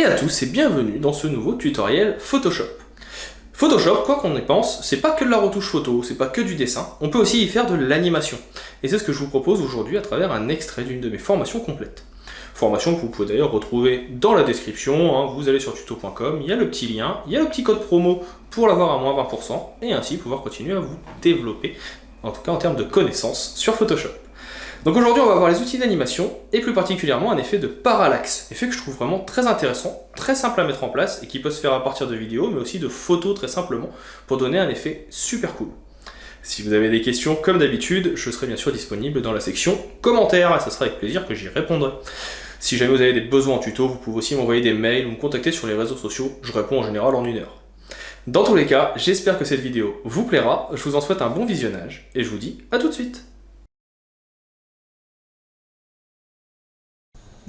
Et à tous et bienvenue dans ce nouveau tutoriel Photoshop. Photoshop, quoi qu'on y pense, c'est pas que de la retouche photo, c'est pas que du dessin, on peut aussi y faire de l'animation. Et c'est ce que je vous propose aujourd'hui à travers un extrait d'une de mes formations complètes. Formation que vous pouvez d'ailleurs retrouver dans la description, hein, vous allez sur tuto.com, il y a le petit lien, il y a le petit code promo pour l'avoir à moins 20%, et ainsi pouvoir continuer à vous développer, en tout cas en termes de connaissances, sur Photoshop. Donc aujourd'hui on va voir les outils d'animation et plus particulièrement un effet de parallaxe, effet que je trouve vraiment très intéressant, très simple à mettre en place et qui peut se faire à partir de vidéos mais aussi de photos très simplement pour donner un effet super cool. Si vous avez des questions comme d'habitude, je serai bien sûr disponible dans la section commentaires et ça sera avec plaisir que j'y répondrai. Si jamais vous avez des besoins en tuto, vous pouvez aussi m'envoyer des mails ou me contacter sur les réseaux sociaux, je réponds en général en 1 heure. Dans tous les cas, j'espère que cette vidéo vous plaira, je vous en souhaite un bon visionnage et je vous dis à tout de suite.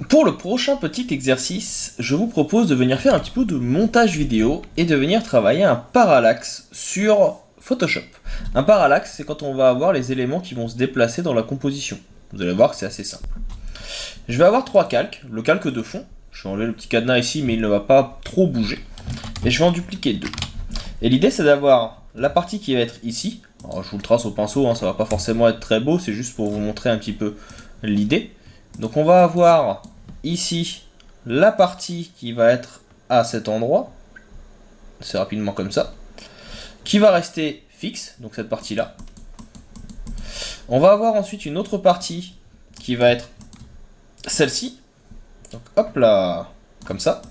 Pour le prochain petit exercice, je vous propose de venir faire un petit peu de montage vidéo et de venir travailler un parallaxe sur Photoshop. Un parallaxe, c'est quand on va avoir les éléments qui vont se déplacer dans la composition. Vous allez voir que c'est assez simple. Je vais avoir 3 calques, le calque de fond, je vais enlever le petit cadenas ici mais il ne va pas trop bouger, et je vais en dupliquer 2. Et l'idée c'est d'avoir la partie qui va être ici, alors je vous le trace au pinceau, hein, ça va pas forcément être très beau, c'est juste pour vous montrer un petit peu l'idée. Donc on va avoir ici la partie qui va être à cet endroit, c'est rapidement comme ça, qui va rester fixe, donc cette partie-là. On va avoir ensuite une autre partie qui va être celle-ci, donc hop là, comme ça,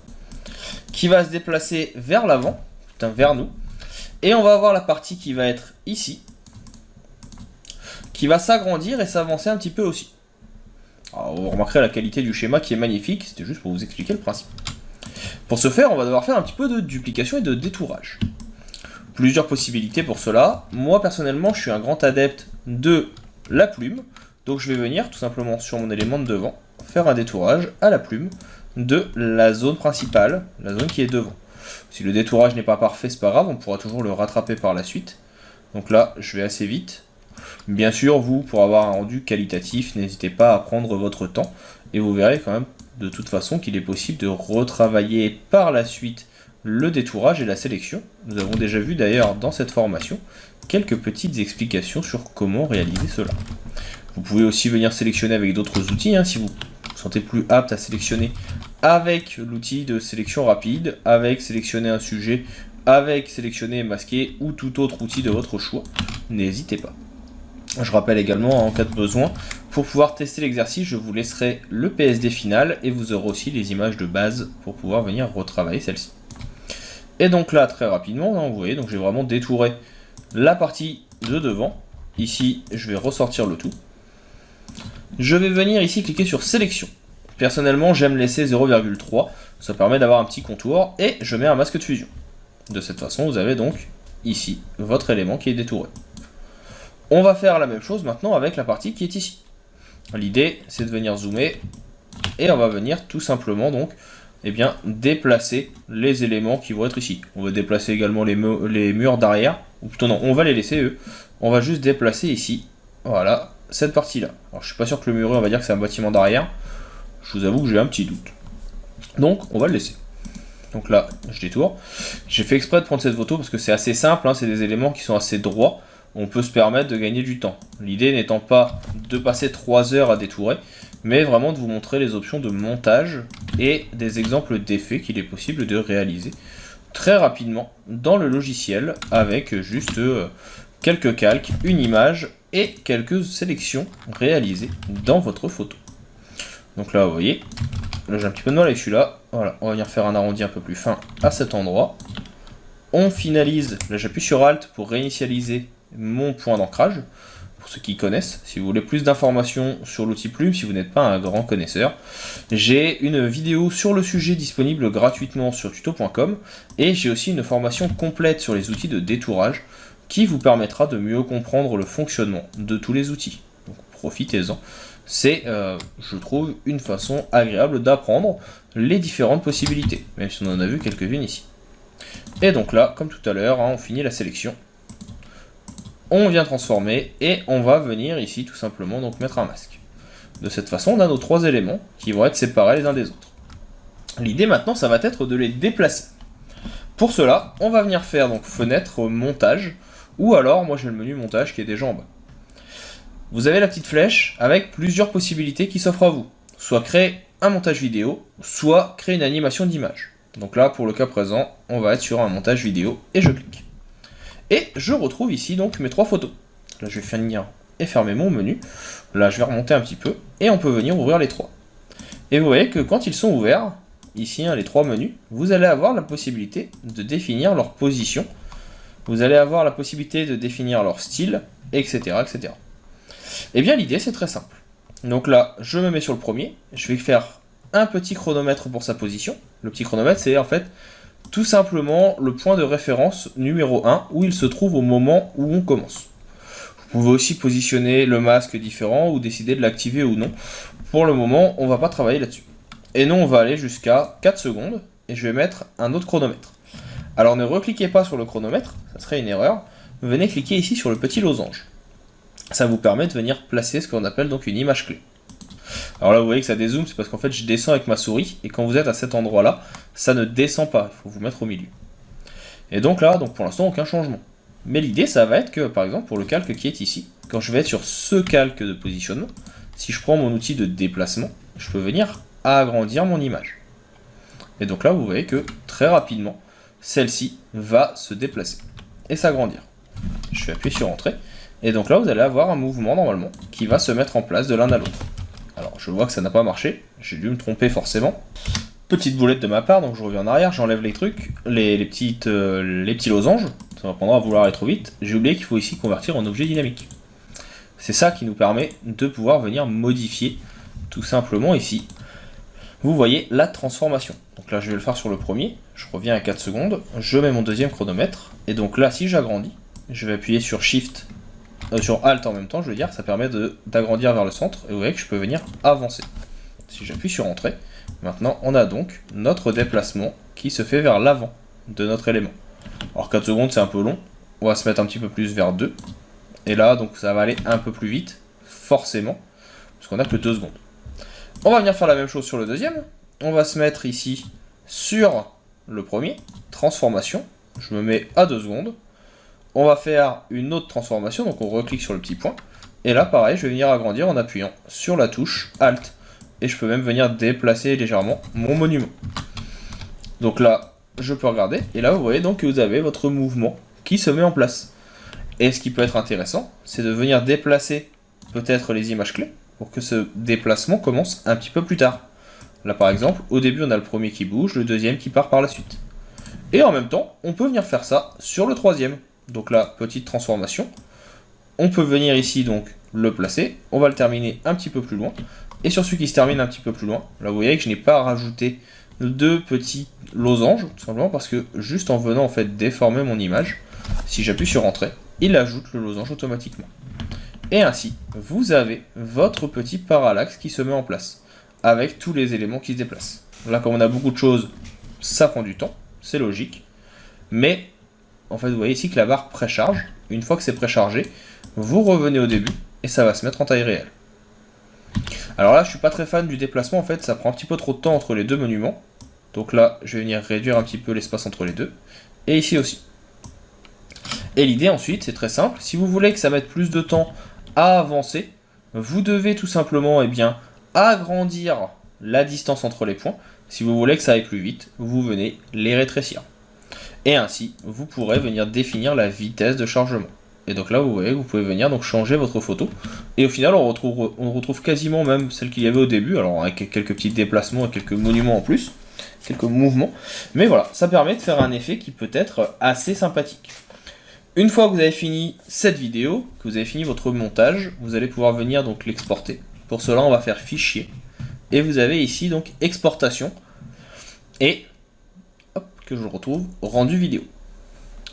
qui va se déplacer vers l'avant, vers nous, et on va avoir la partie qui va être ici, qui va s'agrandir et s'avancer un petit peu aussi. Alors, vous remarquerez la qualité du schéma qui est magnifique, c'était juste pour vous expliquer le principe. Pour ce faire, on va devoir faire un petit peu de duplication et de détourage. Plusieurs possibilités pour cela. Moi, personnellement, je suis un grand adepte de la plume, donc je vais venir tout simplement sur mon élément de devant, faire un détourage à la plume de la zone principale, la zone qui est devant. Si le détourage n'est pas parfait, c'est pas grave, on pourra toujours le rattraper par la suite. Donc là, je vais assez vite. Bien sûr, vous, pour avoir un rendu qualitatif, n'hésitez pas à prendre votre temps. Et vous verrez quand même, de toute façon, qu'il est possible de retravailler par la suite le détourage et la sélection. Nous avons déjà vu d'ailleurs dans cette formation quelques petites explications sur comment réaliser cela. Vous pouvez aussi venir sélectionner avec d'autres outils, hein, si vous vous sentez plus apte à sélectionner avec l'outil de sélection rapide, avec sélectionner un sujet, avec sélectionner et masquer ou tout autre outil de votre choix. N'hésitez pas. Je rappelle également, en cas de besoin, pour pouvoir tester l'exercice, je vous laisserai le PSD final et vous aurez aussi les images de base pour pouvoir venir retravailler celle-ci. Et donc là, très rapidement, vous voyez, donc j'ai vraiment détouré la partie de devant. Ici, je vais ressortir le tout. Je vais venir ici cliquer sur sélection. Personnellement, j'aime laisser 0,3, ça permet d'avoir un petit contour, et je mets un masque de fusion. De cette façon, vous avez donc ici votre élément qui est détouré. On va faire la même chose maintenant avec la partie qui est ici. L'idée, c'est de venir zoomer, et on va venir tout simplement donc déplacer les éléments qui vont être ici. On va déplacer également les murs d'arrière, ou plutôt non, on va les laisser eux. On va juste déplacer ici, voilà, cette partie-là. Alors je suis pas sûr que le muret, on va dire que c'est un bâtiment d'arrière. Je vous avoue que j'ai un petit doute. Donc on va le laisser. Donc là, je détourne. J'ai fait exprès de prendre cette photo parce que c'est assez simple, hein, c'est des éléments qui sont assez droits. On peut se permettre de gagner du temps. L'idée n'étant pas de passer 3 heures à détourer, mais vraiment de vous montrer les options de montage et des exemples d'effets qu'il est possible de réaliser très rapidement dans le logiciel avec juste quelques calques, une image et quelques sélections réalisées dans votre photo. Donc là, vous voyez, là j'ai un petit peu de mal avec celui-là. Voilà, on va venir faire un arrondi un peu plus fin à cet endroit. On finalise, là j'appuie sur Alt pour réinitialiser mon point d'ancrage, pour ceux qui connaissent. Si vous voulez plus d'informations sur l'outil Plume, si vous n'êtes pas un grand connaisseur, j'ai une vidéo sur le sujet disponible gratuitement sur tuto.com et j'ai aussi une formation complète sur les outils de détourage qui vous permettra de mieux comprendre le fonctionnement de tous les outils. Donc profitez-en, c'est, je trouve, une façon agréable d'apprendre les différentes possibilités, même si on en a vu quelques-unes ici. Et donc là, comme tout à l'heure, hein, on finit la sélection. On vient transformer et on va venir ici tout simplement donc mettre un masque. De cette façon, on a nos 3 éléments qui vont être séparés les uns des autres. L'idée maintenant, ça va être de les déplacer. Pour cela, on va venir faire donc fenêtre montage, ou alors, moi j'ai le menu montage qui est déjà en bas. Vous avez la petite flèche avec plusieurs possibilités qui s'offrent à vous. Soit créer un montage vidéo, soit créer une animation d'image. Donc là, pour le cas présent, on va être sur un montage vidéo et je clique. Et je retrouve ici donc mes 3 photos. Là, je vais finir et fermer mon menu. Là, je vais remonter un petit peu et on peut venir ouvrir les 3. Et vous voyez que quand ils sont ouverts, ici, les 3 menus, vous allez avoir la possibilité de définir leur position. Vous allez avoir la possibilité de définir leur style, etc. etc. Et bien l'idée c'est très simple. Donc là, je me mets sur le premier, je vais faire un petit chronomètre pour sa position. Le petit chronomètre c'est en fait tout simplement le point de référence numéro 1 où il se trouve au moment où on commence. Vous pouvez aussi positionner le masque différent ou décider de l'activer ou non. Pour le moment, on ne va pas travailler là-dessus. Et non, on va aller jusqu'à 4 secondes et je vais mettre un autre chronomètre. Alors ne recliquez pas sur le chronomètre, ça serait une erreur. Venez cliquer ici sur le petit losange. Ça vous permet de venir placer ce qu'on appelle donc une image clé. Alors là vous voyez que ça dézoome, c'est parce qu'en fait je descends avec ma souris, et quand vous êtes à cet endroit là, ça ne descend pas, il faut vous mettre au milieu. Et donc là, pour l'instant aucun changement. Mais l'idée ça va être que par exemple pour le calque qui est ici, quand je vais être sur ce calque de positionnement, si je prends mon outil de déplacement, je peux venir agrandir mon image. Et donc là vous voyez que très rapidement, celle-ci va se déplacer et s'agrandir. Je vais appuyer sur entrée. Et donc là, vous allez avoir un mouvement, normalement, qui va se mettre en place de l'un à l'autre. Alors, je vois que ça n'a pas marché. J'ai dû me tromper, forcément. Petite boulette de ma part, donc je reviens en arrière, j'enlève les trucs, les petits losanges. Ça va prendre à vouloir aller trop vite. J'ai oublié qu'il faut ici convertir en objet dynamique. C'est ça qui nous permet de pouvoir venir modifier, tout simplement, ici. Vous voyez la transformation. Donc là, je vais le faire sur le premier. Je reviens à 4 secondes. Je mets mon deuxième chronomètre. Et donc là, si j'agrandis, je vais appuyer sur Shift, sur Alt en même temps, je veux dire, ça permet d'agrandir vers le centre, et vous voyez que je peux venir avancer. Si j'appuie sur Entrée, maintenant on a donc notre déplacement qui se fait vers l'avant de notre élément. Alors 4 secondes c'est un peu long, on va se mettre un petit peu plus vers 2, et là donc ça va aller un peu plus vite, forcément, parce qu'on a que 2 secondes. On va venir faire la même chose sur le deuxième, on va se mettre ici sur le premier, transformation, je me mets à 2 secondes, on va faire une autre transformation, donc on reclique sur le petit point. Et là, pareil, je vais venir agrandir en appuyant sur la touche Alt. Et je peux même venir déplacer légèrement mon monument. Donc là, je peux regarder. Et là, vous voyez donc que vous avez votre mouvement qui se met en place. Et ce qui peut être intéressant, c'est de venir déplacer peut-être les images clés pour que ce déplacement commence un petit peu plus tard. Là, par exemple, au début, on a le premier qui bouge, le deuxième qui part par la suite. Et en même temps, on peut venir faire ça sur le troisième. Donc là, petite transformation. On peut venir ici donc le placer. On va le terminer un petit peu plus loin. Et sur celui qui se termine un petit peu plus loin, là vous voyez que je n'ai pas rajouté 2 petits losanges, tout simplement parce que juste en venant en fait déformer mon image, si j'appuie sur Entrée, il ajoute le losange automatiquement. Et ainsi, vous avez votre petit parallaxe qui se met en place, avec tous les éléments qui se déplacent. Là, comme on a beaucoup de choses, ça prend du temps, c'est logique. Mais en fait, vous voyez ici que la barre précharge. Une fois que c'est préchargé, vous revenez au début et ça va se mettre en taille réelle. Alors là, je suis pas très fan du déplacement. En fait, ça prend un petit peu trop de temps entre les deux monuments. Donc là, je vais venir réduire un petit peu l'espace entre les deux. Et ici aussi. Et l'idée ensuite, c'est très simple. Si vous voulez que ça mette plus de temps à avancer, vous devez tout simplement agrandir la distance entre les points. Si vous voulez que ça aille plus vite, vous venez les rétrécir. Et ainsi, vous pourrez venir définir la vitesse de chargement. Et donc là, vous voyez, vous pouvez venir donc changer votre photo. Et au final, on retrouve quasiment même celle qu'il y avait au début, alors avec quelques petits déplacements et quelques monuments en plus, quelques mouvements. Mais voilà, ça permet de faire un effet qui peut être assez sympathique. Une fois que vous avez fini cette vidéo, que vous avez fini votre montage, vous allez pouvoir venir donc l'exporter. Pour cela, on va faire Fichier. Et vous avez ici donc Exportation. Et que je le retrouve, rendu vidéo.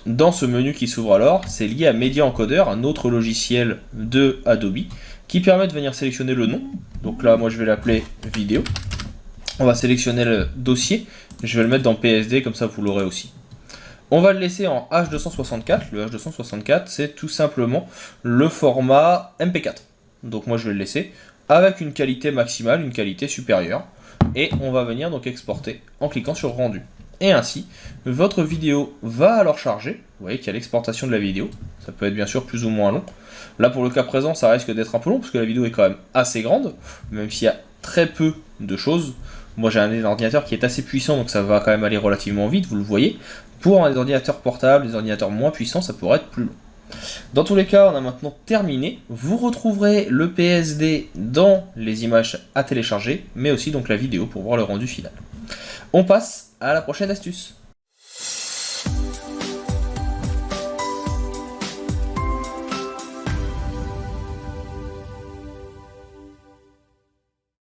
Dans ce menu qui s'ouvre alors, c'est lié à Media Encoder, un autre logiciel de Adobe, qui permet de venir sélectionner le nom. Donc là, moi je vais l'appeler vidéo. On va sélectionner le dossier, je vais le mettre dans PSD, comme ça vous l'aurez aussi. On va le laisser en H264, le H264 c'est tout simplement le format MP4. Donc moi je vais le laisser avec une qualité maximale, une qualité supérieure. et on va venir donc exporter en cliquant sur rendu. Et ainsi, votre vidéo va alors charger. Vous voyez qu'il y a l'exportation de la vidéo. Ça peut être bien sûr plus ou moins long. Là, pour le cas présent, ça risque d'être un peu long parce que la vidéo est quand même assez grande, même s'il y a très peu de choses. Moi, j'ai un ordinateur qui est assez puissant, donc ça va quand même aller relativement vite, vous le voyez. Pour des ordinateurs portables, des ordinateurs moins puissants, ça pourrait être plus long. Dans tous les cas, on a maintenant terminé. Vous retrouverez le PSD dans les images à télécharger, mais aussi donc la vidéo pour voir le rendu final. On passe à la prochaine astuce.